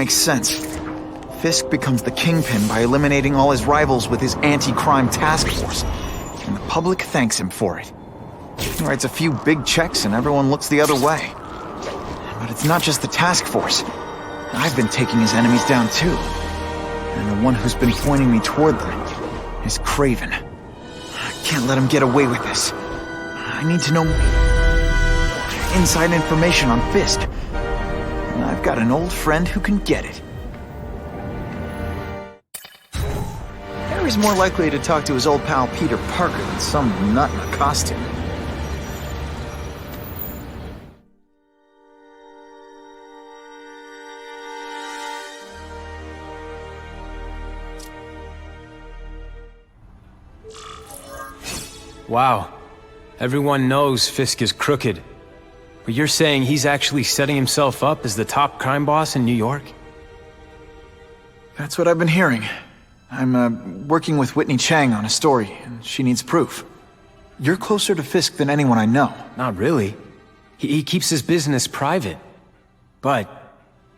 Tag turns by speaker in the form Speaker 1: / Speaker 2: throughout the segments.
Speaker 1: makes sense. Fisk becomes the kingpin by eliminating all his rivals with his anti-crime task force, and the public thanks him for it. He writes a few big checks and everyone looks the other way. But it's not just the task force. I've been taking his enemies down too. And the one who's been pointing me toward them is Craven. I can't let him get away with this. I need to know inside information on Fisk. And I've got an old friend who can get it. Harry's more likely to talk to his old pal Peter Parker than some nut in a costume.
Speaker 2: Wow. Everyone knows Fisk is crooked. But you're saying he's actually setting himself up as the top crime boss in New York?
Speaker 1: That's what I've been hearing. I'm working with Whitney Chang on a story, and she needs proof. You're closer to Fisk than anyone I know.
Speaker 2: Not really. He keeps his business private. But,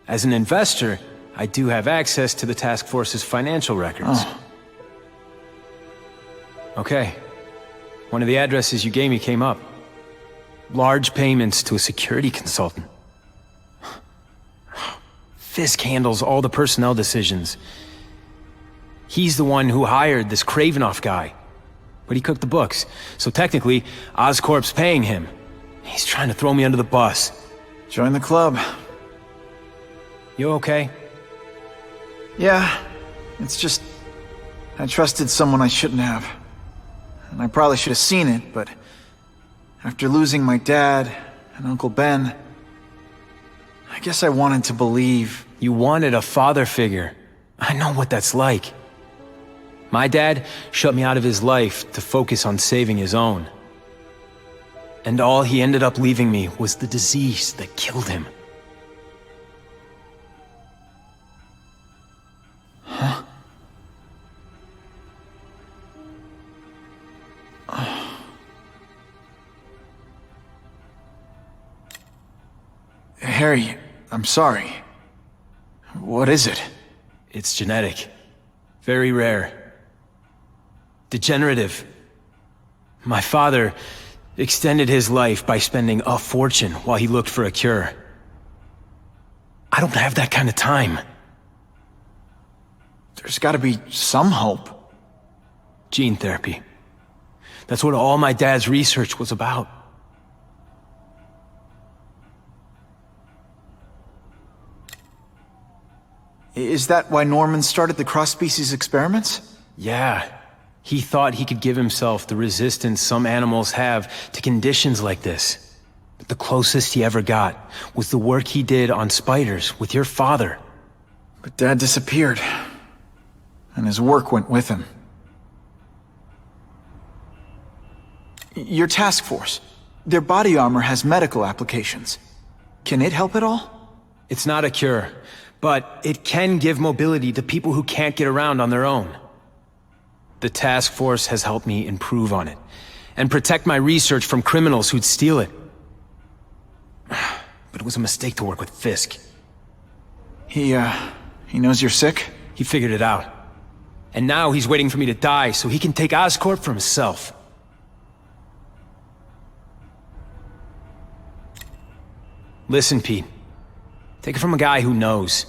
Speaker 2: as an investor, I do have access to the task force's financial records.
Speaker 1: Oh.
Speaker 2: Okay. One of the addresses you gave me came up. Large payments to a security consultant. Fisk handles all the personnel decisions. He's the one who hired this Kravinoff guy. But he cooked the books, so technically, Oscorp's paying him. He's trying to throw me under the bus.
Speaker 1: Join the club.
Speaker 2: You okay?
Speaker 1: Yeah, it's just... I trusted someone I shouldn't have. And I probably should have seen it, but... after losing my dad and Uncle Ben... I guess I wanted to believe...
Speaker 2: You wanted a father figure. I know what that's like. My dad shut me out of his life to focus on saving his own. And all he ended up leaving me was the disease that killed him.
Speaker 1: Huh? Harry, I'm sorry. What is it?
Speaker 2: It's genetic. Very rare. Degenerative. My father extended his life by spending a fortune while he looked for a cure. I don't have that kind of time.
Speaker 1: There's gotta be some hope.
Speaker 2: Gene therapy. That's what all my dad's research was about.
Speaker 1: Is that why Norman started the cross-species experiments?
Speaker 2: Yeah. He thought he could give himself the resistance some animals have to conditions like this. But the closest he ever got was the work he did on spiders with your father.
Speaker 1: But Dad disappeared. And his work went with him. Your task force. Their body armor has medical applications. Can it help at all?
Speaker 2: It's not a cure, but it can give mobility to people who can't get around on their own. The task force has helped me improve on it, and protect my research from criminals who'd steal it. But it was a mistake to work with Fisk.
Speaker 1: He knows you're sick?
Speaker 2: He figured it out. And now he's waiting for me to die so he can take Oscorp for himself. Listen, Pete. Take it from a guy who knows.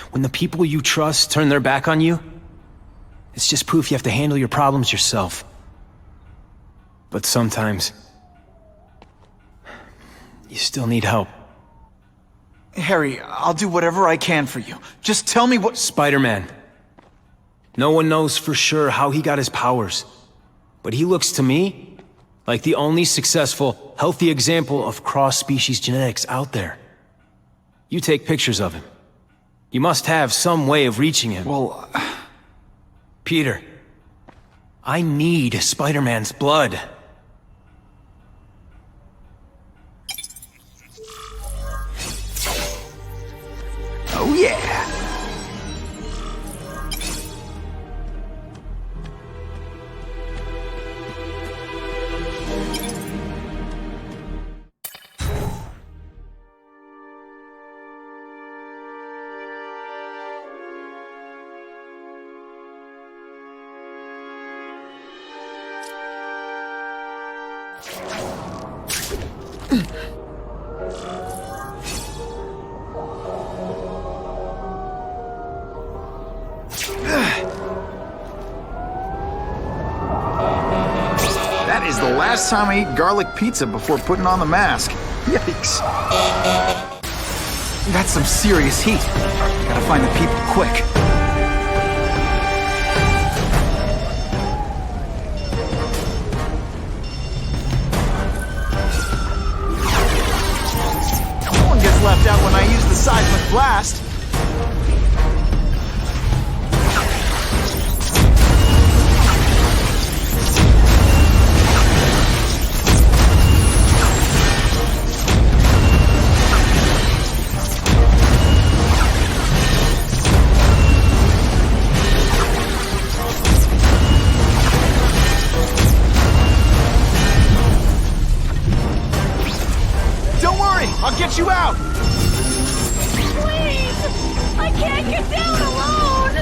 Speaker 2: When the people you trust turn their back on you, it's just proof you have to handle your problems yourself. But sometimes, you still need help.
Speaker 1: Harry, I'll do whatever I can for you. Just tell me what—
Speaker 2: Spider-Man. No one knows for sure how he got his powers. But he looks to me like the only successful, healthy example of cross-species genetics out there. You take pictures of him. You must have some way of reaching him.
Speaker 1: Well...
Speaker 2: Peter, I need Spider-Man's blood.
Speaker 1: Oh yeah! last time I ate garlic pizza before putting on the mask. Yikes. That's some serious heat. Gotta find the people quick. No one gets left out when I use the seismic blast. I'll get you out!
Speaker 3: Please! I can't get down alone!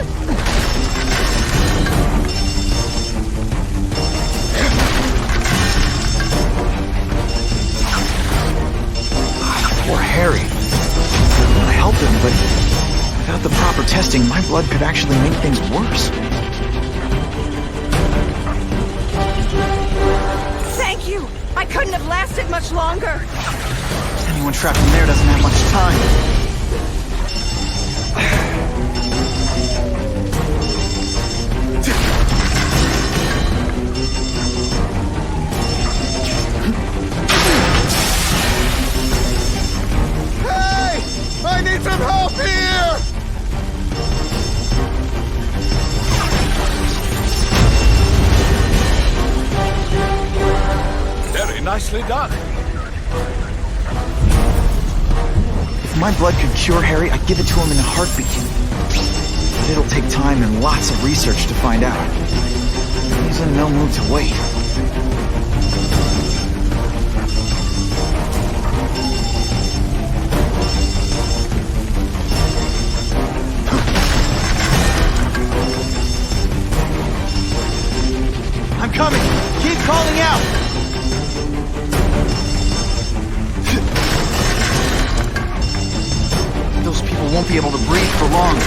Speaker 1: Poor Harry. I helped him, but without the proper testing, my blood could actually make things worse.
Speaker 3: Thank you! I couldn't have lasted much longer!
Speaker 1: Anyone trapped in there doesn't have much time. Hey! I need some help here!
Speaker 4: Very nicely done.
Speaker 1: If my blood could cure Harry, I'd give it to him in a heartbeat. But it'll take time and lots of research to find out. He's in no mood to wait. I'm coming! Keep calling out! Those people won't be able to breathe for long.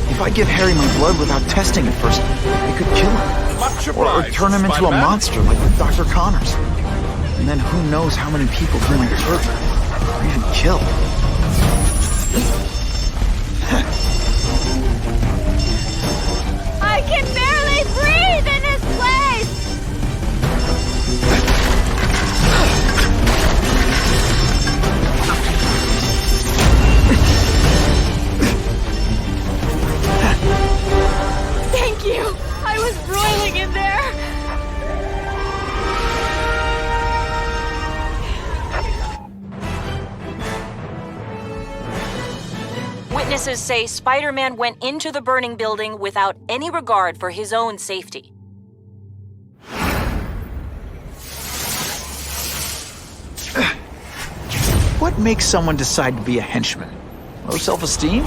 Speaker 1: If I give Harry my blood without testing it first, it could kill him.
Speaker 4: Much
Speaker 1: Or
Speaker 4: obliged,
Speaker 1: turn him into a
Speaker 4: Spider-Man.
Speaker 1: monster like with Dr. Connors. And then who knows how many people he might hurt or even kill.
Speaker 3: I can barely breathe in this place! Thank you! I was broiling in there!
Speaker 5: Witnesses say Spider-Man went into the burning building without any regard for his own safety.
Speaker 1: What makes someone decide to be a henchman? Low self-esteem?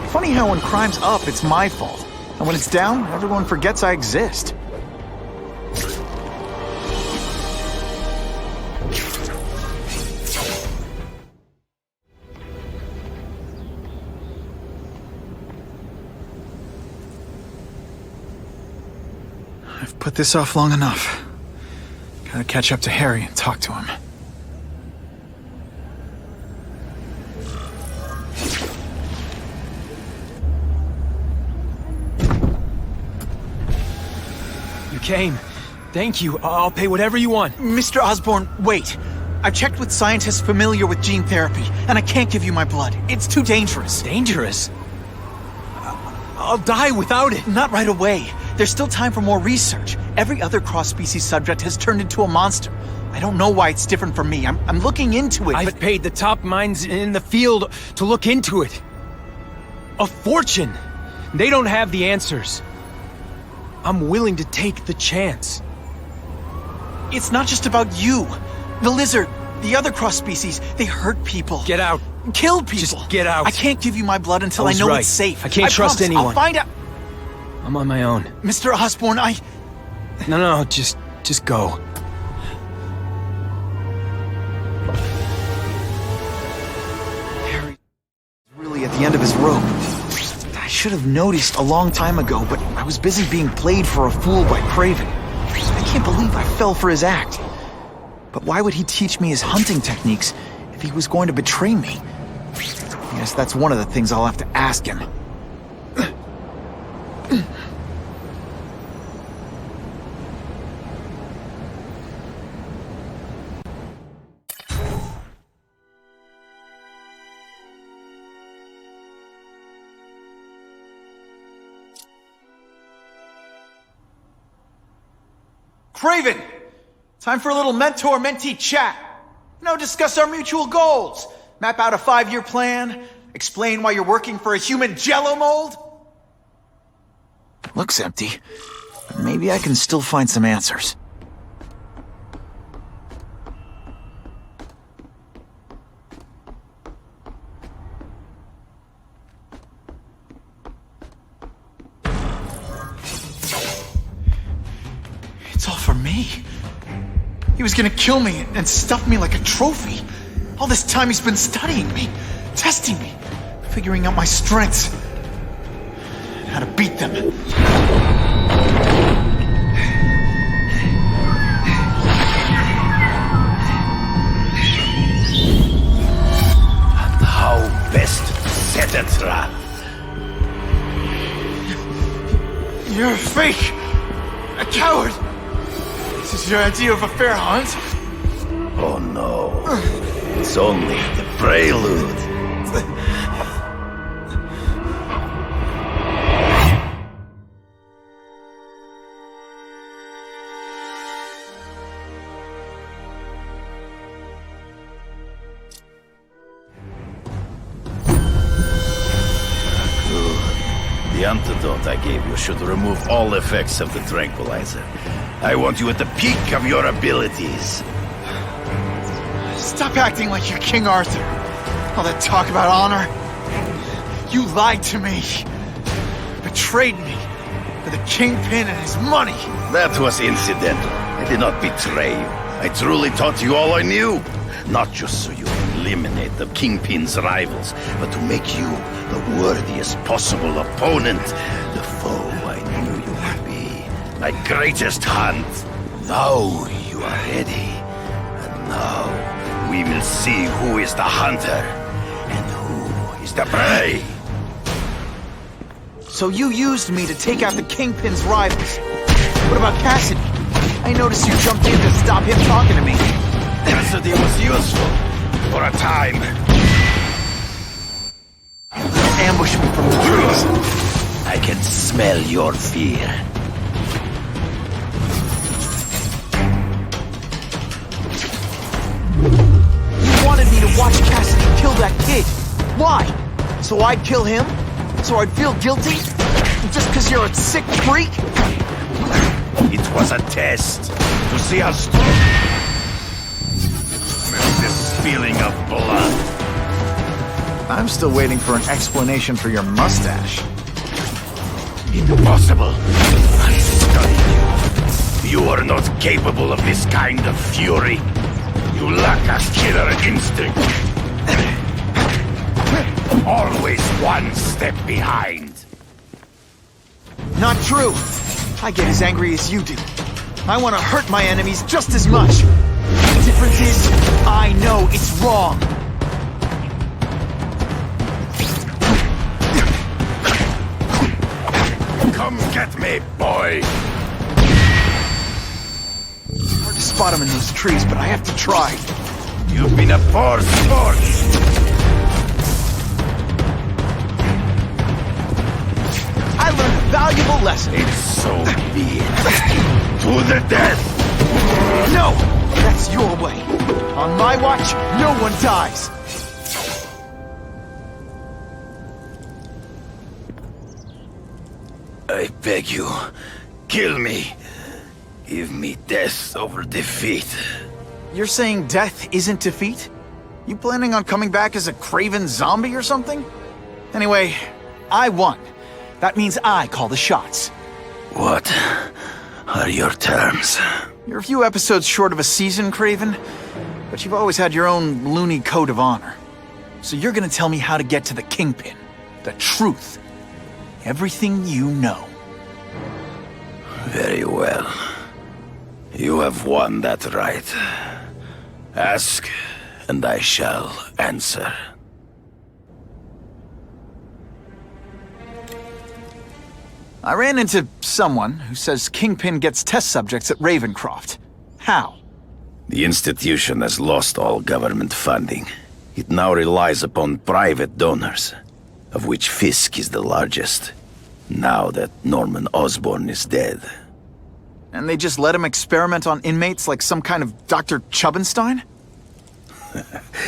Speaker 1: Funny how when crime's up, it's my fault. And when it's down, everyone forgets I exist. I've put this off long enough. Gotta catch up to Harry and talk to him.
Speaker 2: You came. Thank you. I'll pay whatever you want.
Speaker 1: Mr. Osborn, wait. I've checked with scientists familiar with gene therapy, and I can't give you my blood. It's too dangerous.
Speaker 2: Dangerous? I'll die without it.
Speaker 1: Not right away. There's still time for more research. Every other cross-species subject has turned into a monster. I don't know why it's different from me. I'm looking into it,
Speaker 2: I've
Speaker 1: but...
Speaker 2: paid the top minds in the field to look into it. A fortune. They don't have the answers. I'm willing to take the chance.
Speaker 1: It's not just about you. The lizard, the other cross-species, they hurt people.
Speaker 2: Get out.
Speaker 1: Kill people.
Speaker 2: Just get out.
Speaker 1: I can't give you my blood until I
Speaker 2: was
Speaker 1: know
Speaker 2: right.
Speaker 1: it's safe.
Speaker 2: I can't trust
Speaker 1: promise,
Speaker 2: anyone.
Speaker 1: I'll find out.
Speaker 2: I'm on my own.
Speaker 1: Mr. Osborn,
Speaker 2: No, just go.
Speaker 1: Harry is really at the end of his rope. I should have noticed a long time ago, but I was busy being played for a fool by Craven. I can't believe I fell for his act. But why would he teach me his hunting techniques if he was going to betray me? Yes, that's one of the things I'll have to ask him. Craven! Time for a little mentor-mentee chat. Discuss our mutual goals. Map out a 5-year plan. Explain why you're working for a human jello mold. Looks empty. But maybe I can still find some answers. It's all for me. He was gonna kill me and stuff me like a trophy. All this time he's been studying me, testing me, figuring out my strengths, and how to beat them.
Speaker 4: And how best to set a trap.
Speaker 1: You're a fake! A coward! This is your idea of a fair hunt?
Speaker 4: Oh no. It's only the prelude. The antidote I gave you should remove all effects of the tranquilizer. I want you at the peak of your abilities.
Speaker 1: Stop acting like you're King Arthur. All that talk about honor. You lied to me. Betrayed me. For the Kingpin and his money.
Speaker 4: That was incidental. I did not betray you. I truly taught you all I knew. Not just so you can eliminate the Kingpin's rivals, but to make you the worthiest possible opponent. The foe I knew you would be. My greatest hunt. Now you are ready. And now we will see who is the hunter and who is the prey.
Speaker 1: So you used me to take out the Kingpin's rivals. What about Cassidy? I noticed you jumped in to stop him talking to me.
Speaker 4: Cassidy was useful for a time.
Speaker 1: Ambush me from the trees.
Speaker 4: I can smell your fear.
Speaker 1: You wanted me to watch Cassidy kill that kid. Why? So I'd kill him? So I'd feel guilty? Just because you're a sick freak?
Speaker 4: It was a test to see how strong this feeling of blood.
Speaker 1: I'm still waiting for an explanation for your mustache.
Speaker 4: Impossible. I studied you. You are not capable of this kind of fury. You lack a killer instinct. Always one step behind.
Speaker 1: Not true. I get as angry as you do. I want to hurt my enemies just as much. The difference is, I know it's wrong.
Speaker 4: Come get me, boy.
Speaker 1: to spot him in those trees, but I have to try.
Speaker 4: You've been a poor sport.
Speaker 1: I learned a valuable lesson.
Speaker 4: So be it. To the death!
Speaker 1: No! That's your way. On my watch, no one dies.
Speaker 4: I beg you, kill me. Give me death over defeat.
Speaker 1: You're saying death isn't defeat? You planning on coming back as a craven zombie or something? Anyway, I won. That means I call the shots.
Speaker 4: What are your terms?
Speaker 1: You're a few episodes short of a season, Craven, but you've always had your own loony code of honor. So you're gonna tell me how to get to the Kingpin. The truth. Everything you know.
Speaker 4: Very well. You have won that right. Ask, and I shall answer.
Speaker 1: I ran into someone who says Kingpin gets test subjects at Ravencroft. How?
Speaker 4: The institution has lost all government funding. It now relies upon private donors, of which Fisk is the largest, now that Norman Osborn is dead.
Speaker 1: And they just let him experiment on inmates like some kind of Dr. Chubbenstein?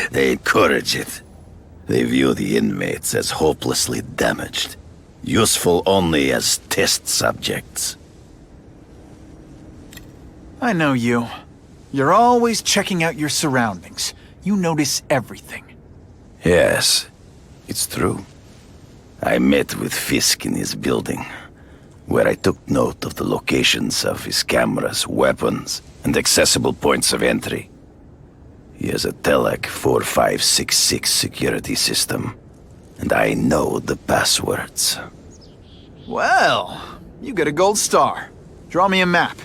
Speaker 4: They encourage it. They view the inmates as hopelessly damaged, useful only as test subjects.
Speaker 1: I know you. You're always checking out your surroundings. You notice everything.
Speaker 4: Yes, it's true. I met with Fisk in his building, where I took note of the locations of his cameras, weapons, and accessible points of entry. He has a Telec 4566 security system, and I know the passwords.
Speaker 1: Well, you get a gold star. Draw me a map,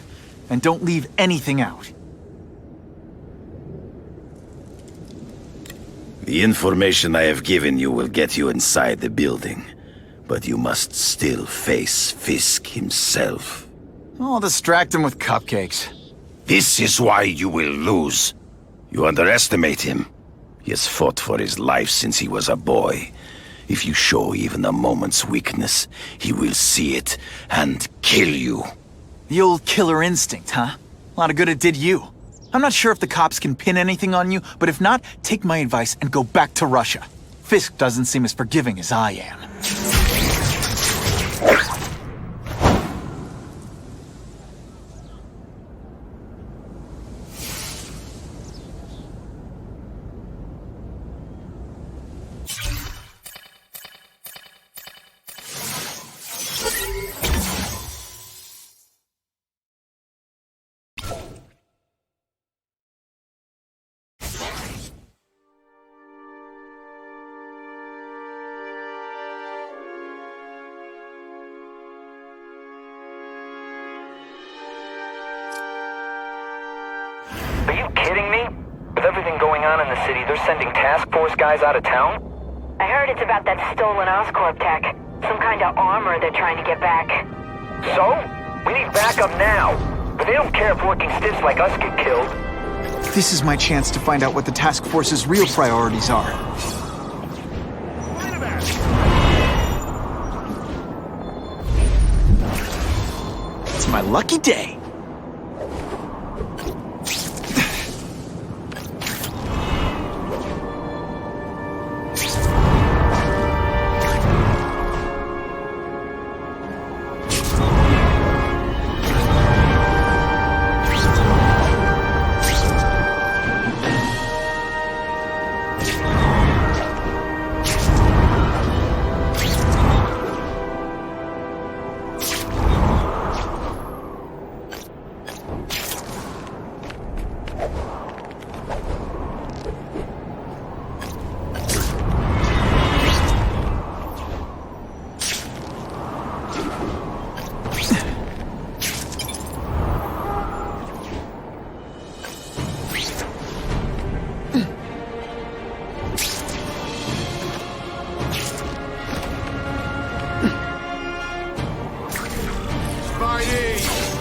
Speaker 1: and don't leave anything out.
Speaker 4: The information I have given you will get you inside the building, but you must still face Fisk himself.
Speaker 1: I'll distract him with cupcakes.
Speaker 4: This is why you will lose. You underestimate him. He has fought for his life since he was a boy. If you show even a moment's weakness, he will see it and kill you.
Speaker 1: The old killer instinct, huh? A lot of good it did you. I'm not sure if the cops can pin anything on you, but if not, take my advice and go back to Russia. Fisk doesn't seem as forgiving as I am.
Speaker 6: Are you kidding me? With everything going on in the city, they're sending task force guys out of town?
Speaker 3: I heard it's about that stolen Oscorp tech. Some kind of armor they're trying to get back.
Speaker 6: So? We need backup now. But they don't care if working stiffs like us get killed.
Speaker 1: This is my chance to find out what the task force's real priorities are. It's my lucky day.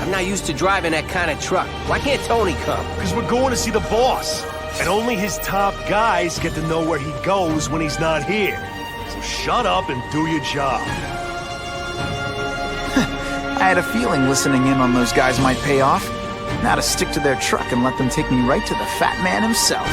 Speaker 7: I'm not used to driving that kind of truck. Why can't Tony come?
Speaker 8: Because we're going to see the boss. And only his top guys get to know where he goes when he's not here. So shut up and do your job.
Speaker 1: I had a feeling listening in on those guys might pay off. Now to stick to their truck and let them take me right to the fat man himself.